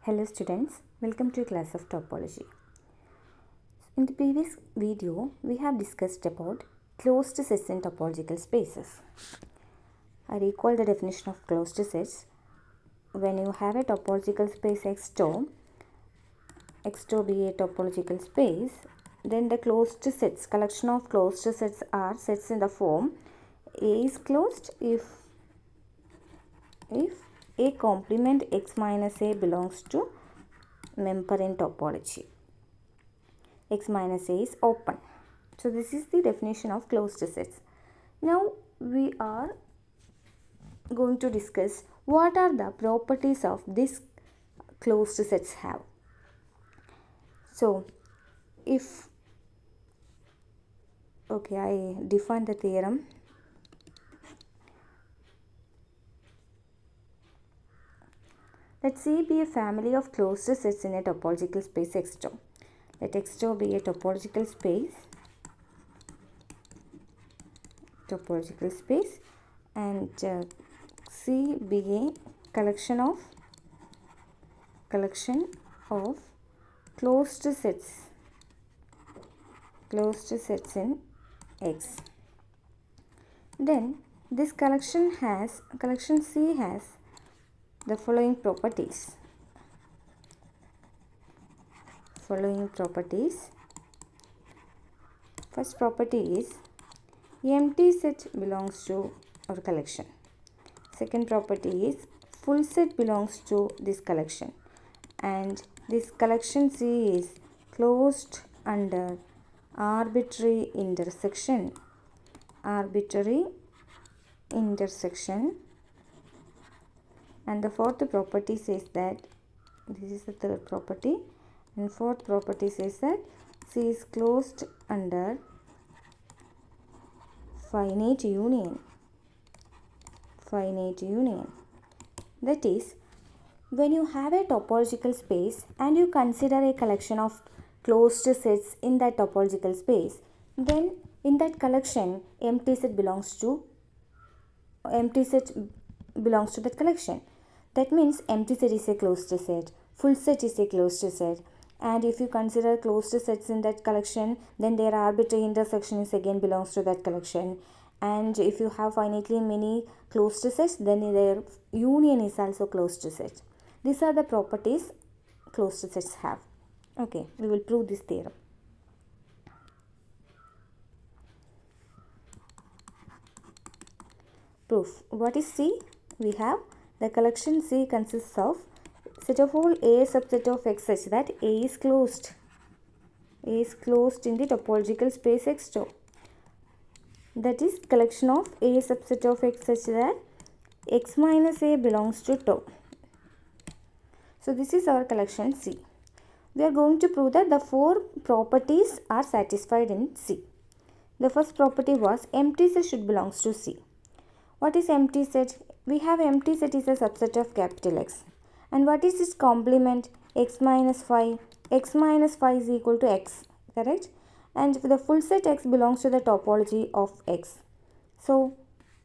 Hello students, welcome to class of Topology. In the previous video, we have discussed about closed sets in topological spaces. I recall the definition of closed sets. When you have a topological space X2 be a topological space, then the closed sets, collection of closed sets are sets in the form A is closed if A complement X minus A belongs to member in topology. X minus A is open. So this is the definition of closed sets. Now we are going to discuss what are the properties of this closed sets have. So if I define the theorem. Let C be a family of closed sets in a topological space X2. Let X2 be a topological space and C be a collection of closed sets in X. Then this collection C has the following properties. First property is empty set belongs to our collection. Second property is full set belongs to this collection, and this collection C is closed under arbitrary intersection. And the fourth property says that this is the third property, and fourth property says that C is closed under finite union. That is, when you have a topological space and you consider a collection of closed sets in that topological space, then in that collection empty set belongs to that collection. That means empty set is a closed set, full set is a closed set, and if you consider closed sets in that collection, then their arbitrary intersection is again belongs to that collection. And if you have finitely many closed sets, then their union is also closed set. These are the properties closed sets have. Okay, we will prove this theorem. Proof. What is C? We have the collection C consists of set of all A subset of X such that A is closed. A is closed in the topological space X2. That is collection of A subset of X such that X minus A belongs to tau. So this is our collection C. We are going to prove that the four properties are satisfied in C. The first property was empty set should belongs to C. What is empty set? We have empty set is a subset of capital X. And what is its complement? X minus phi. X minus phi is equal to X. Correct? And the full set X belongs to the topology of X. So,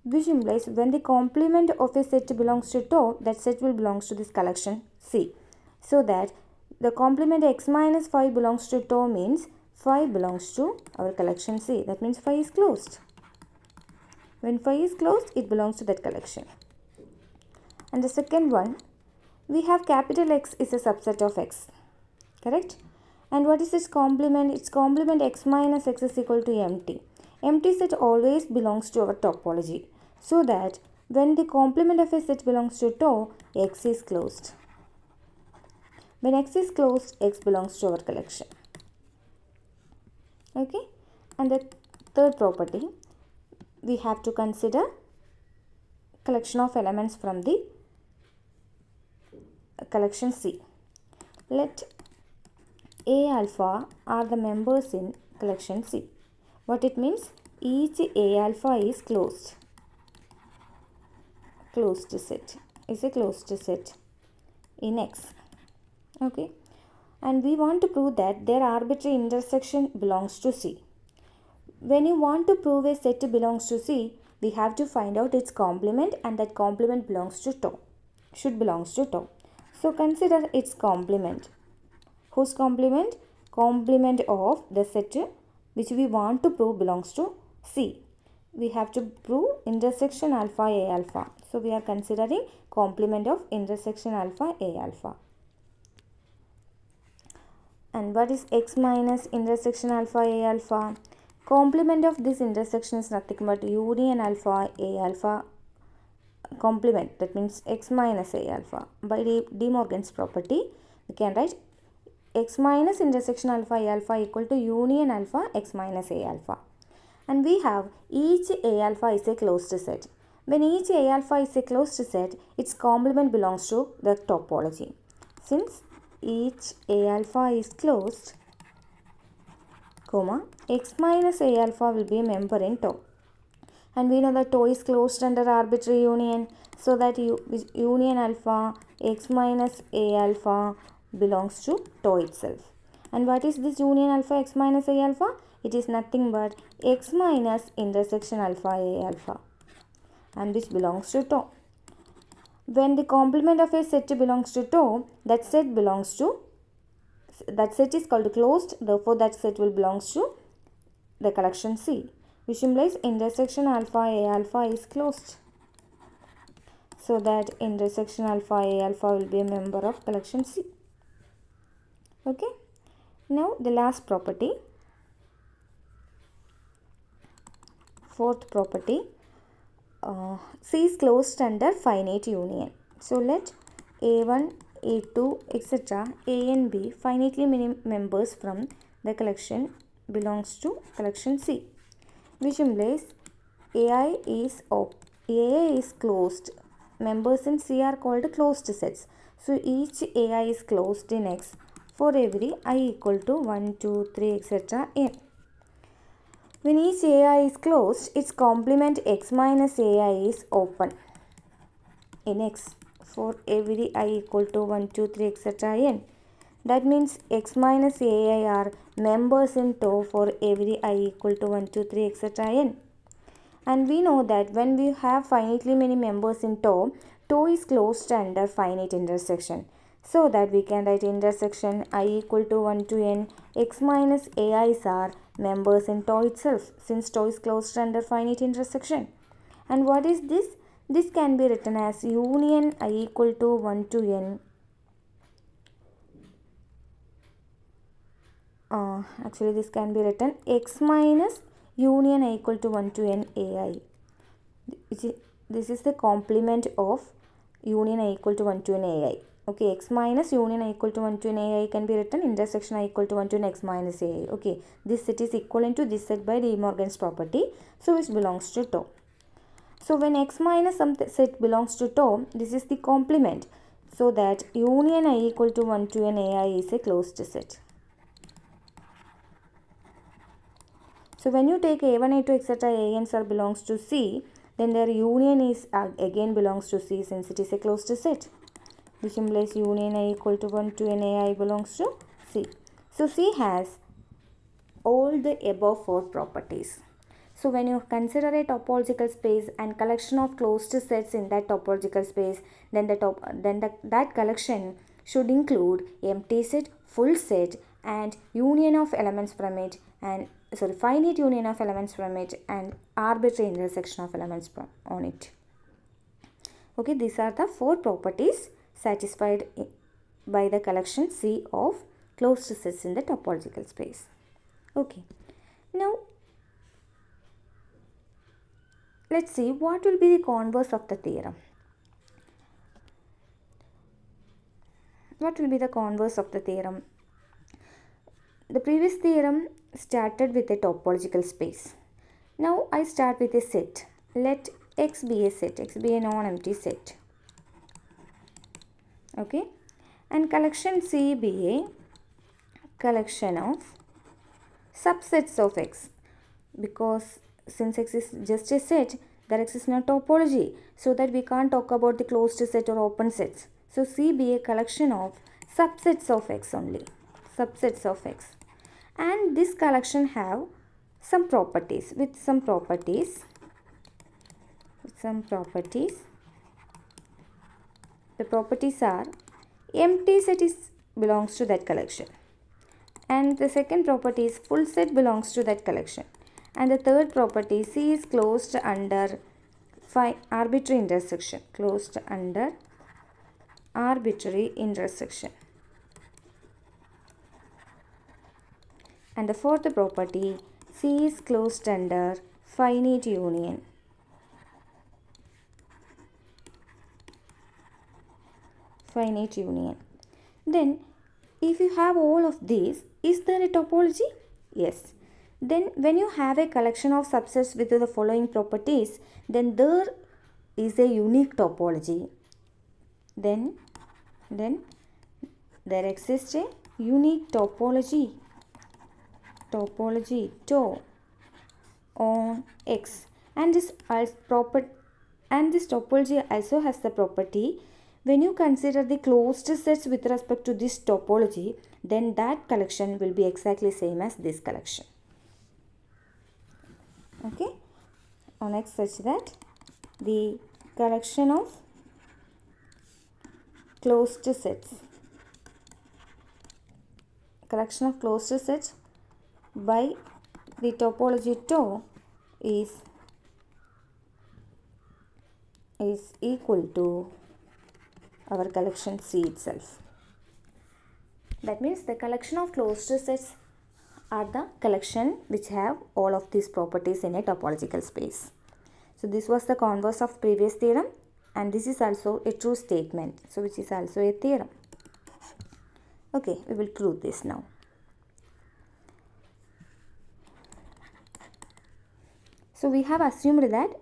which implies when the complement of a set belongs to tau, that set will belongs to this collection C. So that the complement X minus phi belongs to tau means phi belongs to our collection C. That means phi is closed. When phi is closed, it belongs to that collection. And the second one, we have capital X is a subset of X. Correct? And what is its complement? Its complement X minus X is equal to empty. Empty set always belongs to our topology. So that when the complement of a set belongs to tau, X is closed. When X is closed, X belongs to our collection. Okay? And the third property, we have to consider collection of elements from the collection C. Let A alpha are the members in collection C. What it means? Each A alpha is closed. Closed set is a closed set in X. Okay. And we want to prove that their arbitrary intersection belongs to C. When you want to prove a set belongs to C, we have to find out its complement, and that complement belongs to tau. Should belongs to tau. So consider its complement. Whose complement? Complement of the set which we want to prove belongs to C. We have to prove intersection alpha A alpha. So we are considering complement of intersection alpha A alpha. And what is X minus intersection alpha A alpha? Complement of this intersection is nothing but union alpha A alpha complement. That means X minus A alpha. By De Morgan's property, we can write X minus intersection alpha A alpha equal to union alpha X minus A alpha. And we have each A alpha is a closed set. When each A alpha is a closed set, its complement belongs to the topology. Since each A alpha is closed, comma, X minus A alpha will be a member in tau. And we know that tau is closed under arbitrary union. So that union alpha X minus A alpha belongs to tau itself. And what is this union alpha X minus A alpha? It is nothing but X minus intersection alpha A alpha, and which belongs to tau. When the complement of a set belongs to tau, that set is called closed. Therefore, that set will belongs to the collection C, which implies intersection alpha A alpha is closed. So that intersection alpha A alpha will be a member of collection C. Okay. Now the last property, fourth property, C is closed under finite union. So let A1, A2, etc. A and B finitely many members from the collection belongs to collection C, which implies AI is closed. Members in C are called closed sets. So each AI is closed in X for every I equal to 1, 2, 3, etc. n. When each AI is closed, its complement X minus AI is open in X for every I equal to 1, 2, 3, etc. n. That means X minus AI are members in tau for every I equal to 1, 2, 3, etc. n. And we know that when we have finitely many members in tau, tau is closed under finite intersection. So that we can write intersection I equal to 1 to n, X minus AIs are members in tau itself, since tau is closed under finite intersection. And what is this? This can be written as union I equal to 1 to n. Actually this can be written X minus union I equal to 1 to n AI. This is the complement of union I equal to 1 to n AI. Okay, X minus union I equal to 1 to n AI can be written intersection I equal to 1 to n X minus AI. Okay, this set is equivalent to this set by De Morgan's property. So which belongs to tau. So when X minus some set belongs to tau, this is the complement. So that union I equal to 1 to n AI is a closed set. So when you take A1, A2, etc. ANs are belongs to C, then their union is again belongs to C since it is a closed set. Which implies union I equal to 1 to n AI belongs to C. So C has all the above four properties. So when you consider a topological space and collection of closed sets in that topological space, then that collection should include empty set, full set, and union of elements from it, and finite union of elements from it, and arbitrary intersection of elements on it. Okay, these are the four properties satisfied by the collection C of closed sets in the topological space. Okay, now let's see what will be the converse of the theorem. What will be the converse of the theorem? The previous theorem started with a topological space. Now I start with a set. Let X be a set, X be a non-empty set. Okay, and collection C be a collection of subsets of X, because since X is just a set, there exists no topology, so that we can't talk about the closed set or open sets. So C be a collection of subsets of X only, subsets of X. And this collection have some properties, with some properties. The properties are empty set belongs to that collection. And the second property is full set belongs to that collection. And the third property, C is closed under arbitrary intersection. Closed under arbitrary intersection. And the fourth property, C is closed under finite union. Finite union. Then if you have all of these, is there a topology? Yes. Then when you have a collection of subsets with the following properties, then there is a unique topology. Then there exists a unique topology. Topology on X. And this topology also has the property, when you consider the closed sets with respect to this topology, then that collection will be exactly same as this collection. Okay, on X such that the collection of closed sets by the topology tau is equal to our collection C itself. That means the collection of closed sets are the collection which have all of these properties in a topological space. So this was the converse of previous theorem, and this is also a true statement, so which is also a theorem. Okay, we will prove this now. So we have assumed that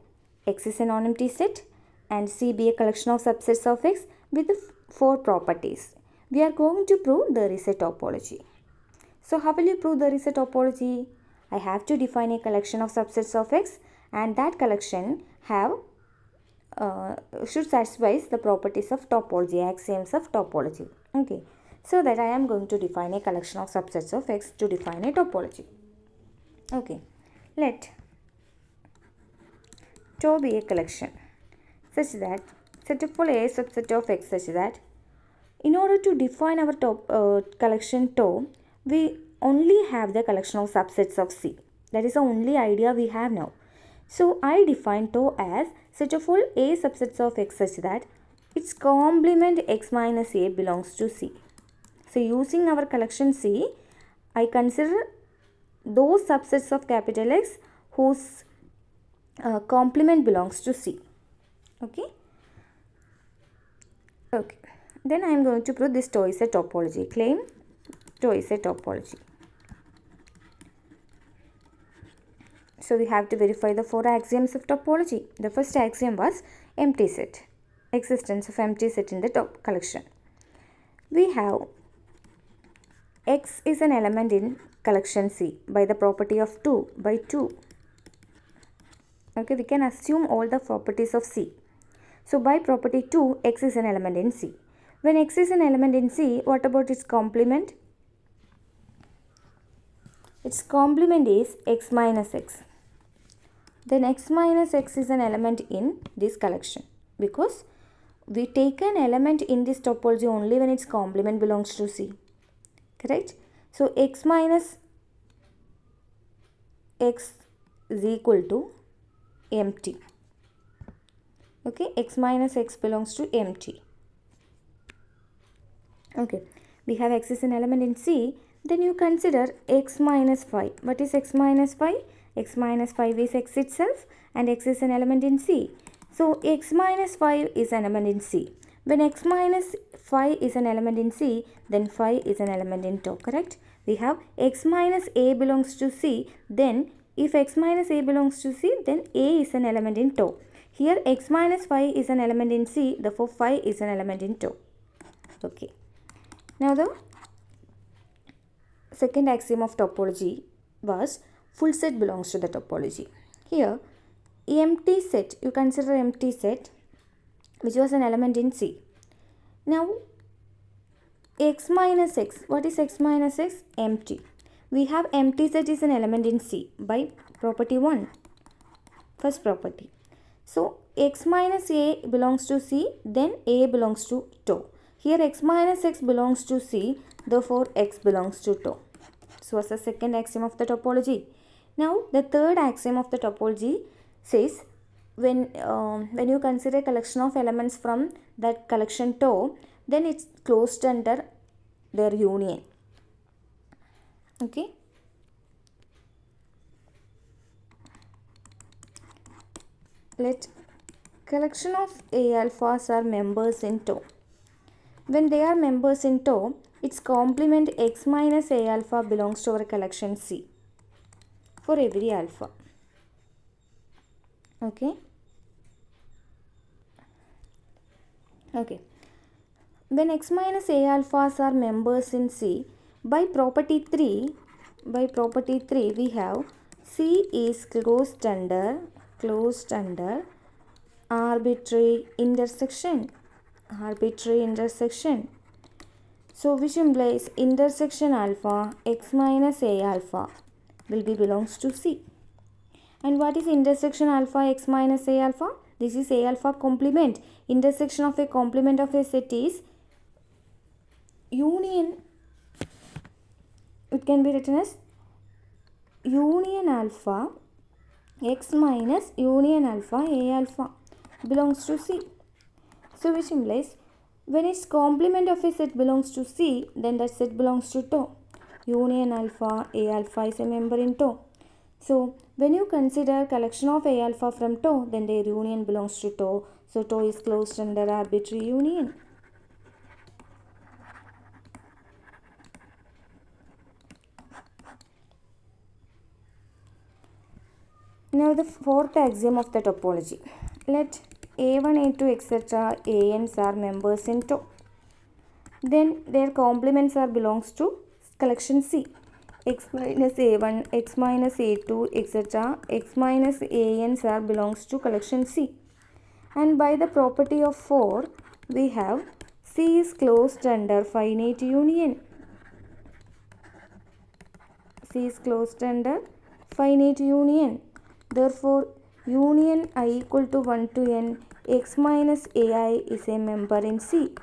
X is a non-empty set and C be a collection of subsets of X with 4 properties. We are going to prove there is a topology. So how will you prove there is a topology? I have to define a collection of subsets of X, and that collection should satisfy the properties of topology, axioms of topology. Okay, so that I am going to define a collection of subsets of X to define a topology. Okay, let tau be a collection such that set of all A subset of X such that in order to define our collection tau, we only have the collection of subsets of C. That is the only idea we have now. So I define tau as set of all A subsets of X such that its complement X minus A belongs to C. So using our collection C, I consider those subsets of capital X whose complement belongs to C. Okay. Then I am going to prove this tau is a topology. Claim tau is a topology. So we have to verify the 4 axioms of topology. The first axiom was empty set. Existence of empty set in the top collection. We have X is an element in collection C by the property of 2 by 2. Okay, we can assume all the properties of C. So by property 2, X is an element in C. When X is an element in C, what about its complement? Its complement is X minus X. Then X minus X is an element in this collection, because we take an element in this topology only when its complement belongs to C. Correct? So X minus X is equal to empty. Okay, X minus X belongs to empty. Okay, we have X is an element in C. Then you consider X minus 5. What is X minus 5? X minus 5 is X itself, and X is an element in C. So X minus 5 is an element in C. When X minus 5 is an element in C, then 5 is an element in tau. Correct? We have X minus A belongs to C. Then if X minus A belongs to C, then A is an element in tau. Here X minus 5 is an element in C, therefore 5 is an element in tau. Okay. Now the second axiom of topology was full set belongs to the topology. Here empty set, you consider empty set which was an element in C. Now X minus X, what is X minus X? Empty. We have empty set is an element in C by property 1, first property. So X minus A belongs to C, then A belongs to tau. Here x minus x belongs to C, therefore x belongs to tau. This was the second axiom of the topology. Now the third axiom of the topology says when you consider a collection of elements from that collection tau, then it's closed under their union. Okay. Let collection of A alphas are members in tau. When they are members in tau, its complement x minus A alpha belongs to our collection C for every alpha. Okay. Okay. When x minus A alphas are members in C, by property 3 we have C is closed under arbitrary intersection. So which implies intersection alpha x minus A alpha will be belongs to C. And what is intersection alpha x minus A alpha? This is A alpha complement. Intersection of a complement of a set is union. It can be written as union alpha x minus union alpha A alpha belongs to C. So which implies when its complement of a set belongs to C, then that set belongs to tau. Union alpha A alpha is a member in tau. So when you consider collection of A alpha from tau, then their union belongs to tau. So tau is closed under arbitrary union. Now the fourth axiom of the topology. Let A1, A2, etc. ANs are members in tau. Then their complements are belongs to collection C. X minus A1, X minus A2, etc. X minus ANs are belongs to collection C. And by the property of 4, we have C is closed under finite union. C is closed under finite union. Therefore, union I equal to 1 to n, x minus ai is a member in C.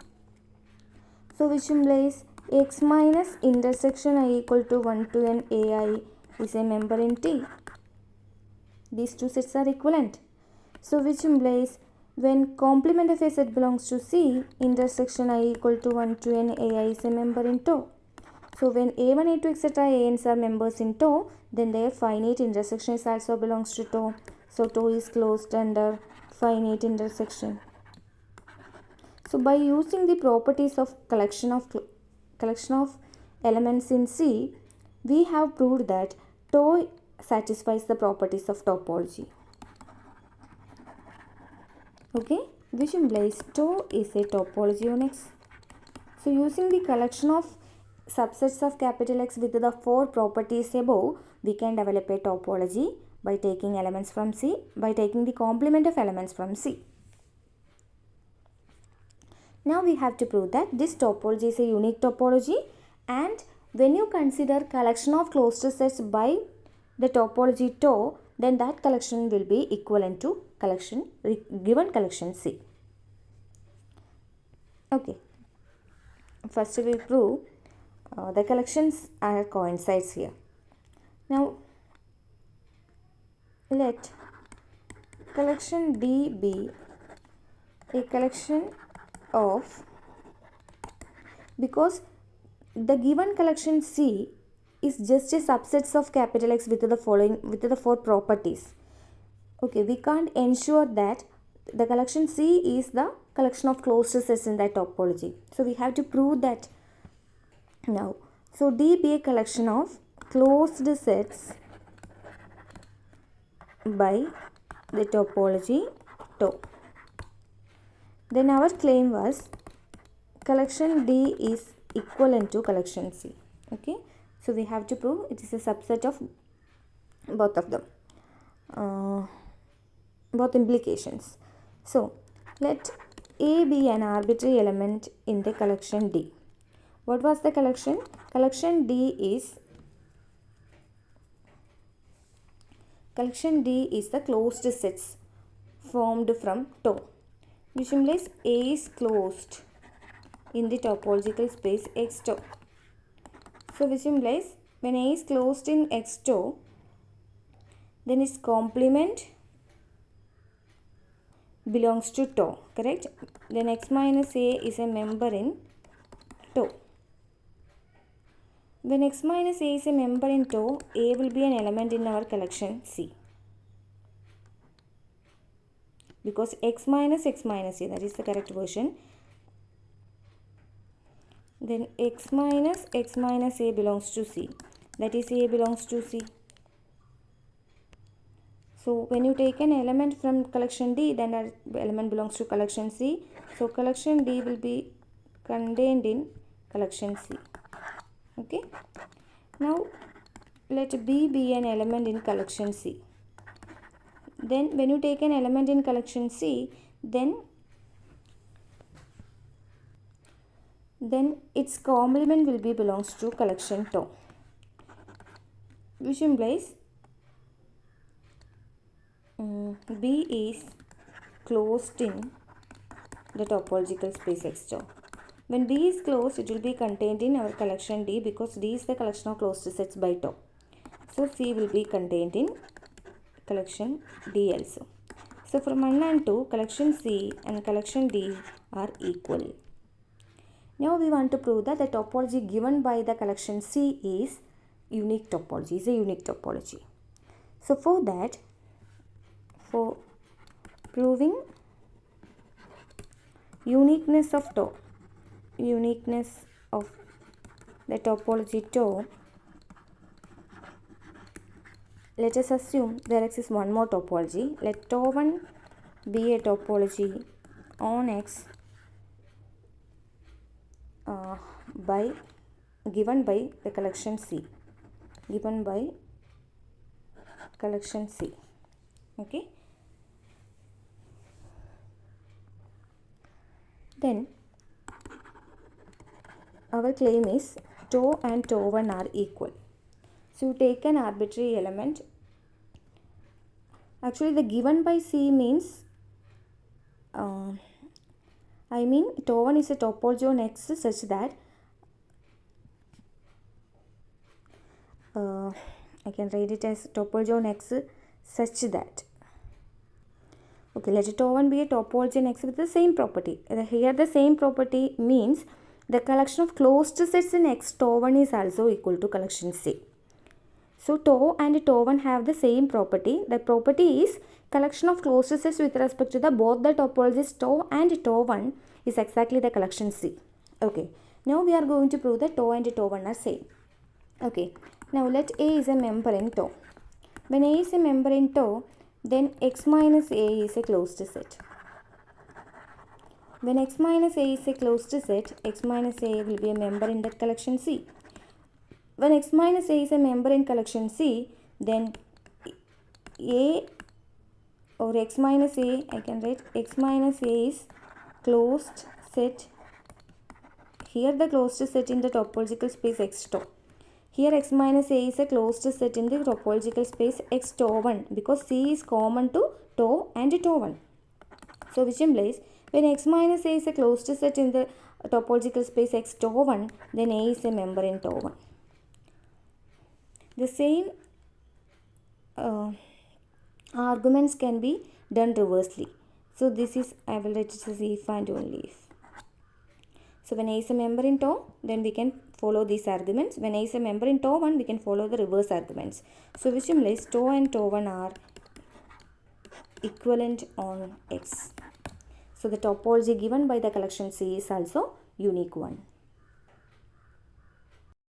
So which implies x minus intersection I equal to 1 to n ai is a member in T. These two sets are equivalent. So which implies when complement of a set belongs to C, intersection I equal to 1 to n ai is a member in tau. So when A1, A2, etc. ANs are members in tau, then their finite intersection is also belongs to tau. So tau is closed under finite intersection. So by using the properties of collection of elements in C, we have proved that tau satisfies the properties of topology. Okay, which implies tau is a topology on X. So using the collection of subsets of capital X with the 4 properties above, we can develop a topology by taking elements from C, by taking the complement of elements from C. Now we have to prove that this topology is a unique topology, and when you consider collection of closed sets by the topology tau, then that collection will be equivalent to given collection C. Okay. First we will prove the collections are coincides here. Now let collection D be a collection of, because the given collection C is just a subsets of capital X with the 4 properties. Okay, we can't ensure that the collection C is the collection of closed sets in that topology. So we have to prove that now. So D be a collection of closed sets by the topology tau. Then our claim was collection D is equivalent to collection C. Okay, so we have to prove it is a subset of both of them, both implications. So let A be an arbitrary element in the collection D. What was the collection? Collection D is the closed sets formed from tau, which implies A is closed in the topological space X tau. So which implies when A is closed in X tau, then its complement belongs to tau, correct? Then X minus A is a member in tau. When X minus A is a member in tau, A will be an element in our collection C. Because X minus A, that is the correct version. Then X minus A belongs to C. That is A belongs to C. So when you take an element from collection D, then that element belongs to collection C. So collection D will be contained in collection C. Okay. Now let B be an element in collection C. Then when you take an element in collection C, then its complement will be belongs to collection tau, which implies B is closed in the topological space X tau. When B is closed, it will be contained in our collection D because D is the collection of closed sets by tau. So C will be contained in collection D also. So from 1 and 2, collection C and collection D are equal. Now we want to prove that the topology given by the collection C is unique topology, is a unique topology. So for that, for proving uniqueness of tau, uniqueness of the topology tau, let us assume there exists one more topology. Let tau 1 be a topology on X given by the collection C, given by collection C. Okay. Then our claim is tau and tau 1 are equal. So you take an arbitrary element. Actually the given by C means tau 1 is a topology on X such that I can write it as topology on X such that, okay, let tau 1 be a topology on X with the same property. Here the same property means the collection of closed sets in X tau 1 is also equal to collection C. So tau and tau 1 have the same property. The property is collection of closed sets with respect to both the topologies tau and tau 1 is exactly the collection C. Okay. Now we are going to prove that tau and tau 1 are same. Okay. Now let A is a member in tau. When A is a member in tau, then X minus A is a closed set. When X minus A is a closed set, X minus A will be a member in that collection C. When X minus A is a member in collection C, then A or X minus A, I can write X minus A is closed set. Here the closed set in the topological space X tau. Here X minus A is a closed set in the topological space X tau 1 because C is common to tau and tau 1. So which implies when X minus A is a closed set in the topological space X tau 1, then A is a member in tau 1. The same arguments can be done reversely. So this is, I will write it as if and only if. So when A is a member in tau, then we can follow these arguments. When A is a member in tau 1, we can follow the reverse arguments. So which implies tau and tau 1 are equivalent on X. So the topology given by the collection C is also unique one.